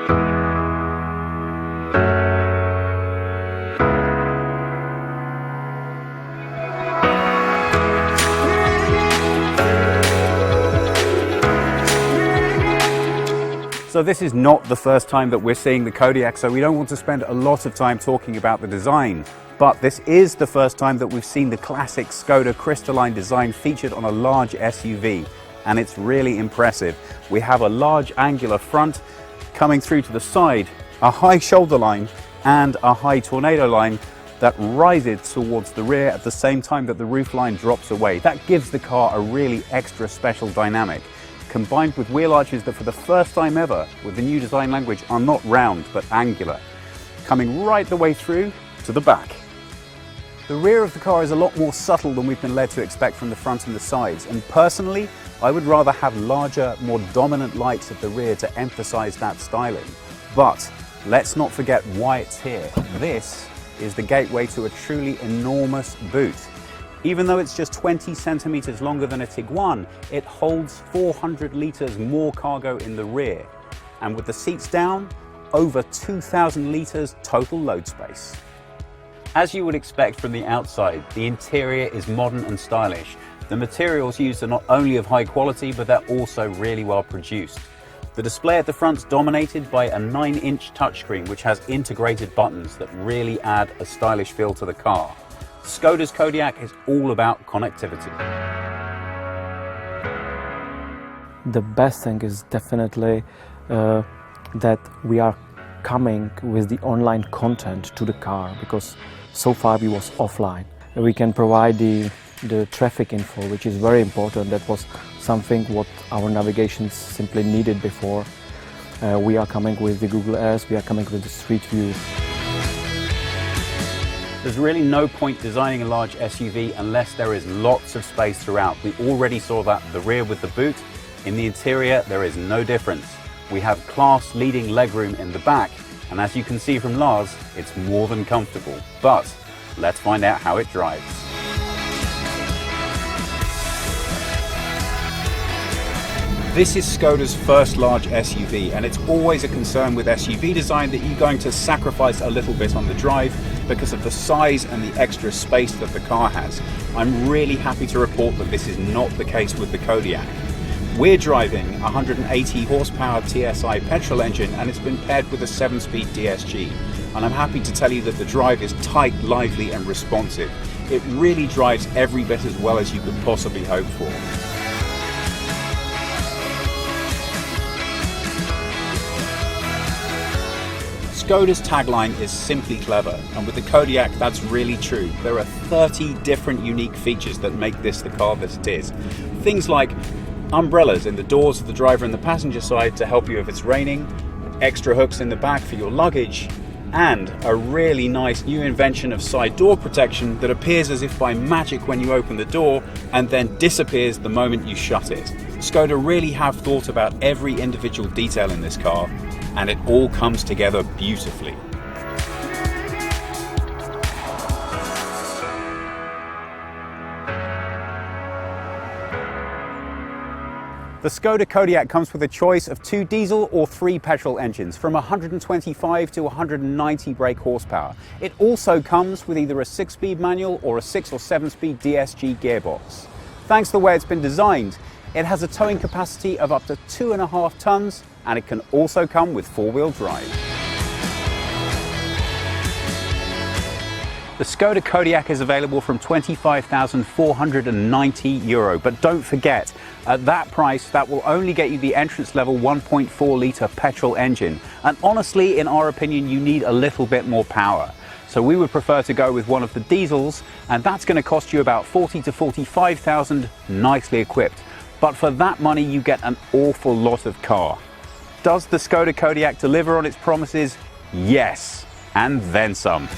So this is not the first time that we're seeing the Kodiaq, so we don't want to spend a lot of time talking about the design. But this is the first time that we've seen the classic Skoda crystalline design featured on a large SUV, and it's really impressive. We have a large angular front coming through to the side, a high shoulder line and a high tornado line that rises towards the rear at the same time that the roof line drops away. That gives the car a really extra special dynamic, combined with wheel arches that for the first time ever with the new design language are not round but angular, coming right the way through to the back. The rear of the car is a lot more subtle than we've been led to expect from the front and the sides, and personally I would rather have larger, more dominant lights at the rear to emphasize that styling. But let's not forget why it's here. This is the gateway to a truly enormous boot. Even though it's just 20 centimeters longer than a Tiguan, it holds 400 liters more cargo in the rear. And with the seats down, over 2,000 liters total load space. As you would expect from the outside, the interior is modern and stylish. The materials used are not only of high quality, but they're also really well produced. The display at the front is dominated by a 9-inch touchscreen, which has integrated buttons that really add a stylish feel to the car. Skoda's Kodiaq is all about connectivity. The best thing is definitely that we are coming with the online content to the car, because so far we was offline. We can provide the traffic info, which is very important. That was something what our navigation simply needed before. We are coming with the Google Earth, we are coming with the Street View. There's really no point designing a large SUV unless there is lots of space throughout. We already saw that at the rear with the boot. In the interior, there is no difference. We have class-leading legroom in the back, and as you can see from Lars, it's more than comfortable. But let's find out how it drives. This is Skoda's first large SUV, and it's always a concern with SUV design that you're going to sacrifice a little bit on the drive because of the size and the extra space that the car has. I'm really happy to report that this is not the case with the Kodiaq. We're driving a 180 horsepower TSI petrol engine, and it's been paired with a 7-speed DSG. And I'm happy to tell you that the drive is tight, lively and responsive. It really drives every bit as well as you could possibly hope for. Skoda's tagline is simply clever, and with the Kodiaq that's really true. There are 30 different unique features that make this the car that it is. Things like umbrellas in the doors of the driver and the passenger side to help you if it's raining, extra hooks in the back for your luggage, and a really nice new invention of side door protection that appears as if by magic when you open the door and then disappears the moment you shut it. Skoda really have thought about every individual detail in this car, and it all comes together beautifully. The Skoda Kodiaq comes with a choice of 2 diesel or 3 petrol engines from 125 to 190 brake horsepower. It also comes with either a 6-speed manual or a 6 or 7-speed DSG gearbox. Thanks to the way it's been designed, it has a towing capacity of up to 2.5 tons, and it can also come with 4-wheel drive. The Skoda Kodiaq is available from €25,490, but don't forget, at that price, that will only get you the entrance level 1.4 litre petrol engine. And honestly, in our opinion, you need a little bit more power. So we would prefer to go with one of the diesels, and that's going to cost you about 40 to 45,000 nicely equipped. But for that money, you get an awful lot of car. Does the Skoda Kodiaq deliver on its promises? Yes, and then some.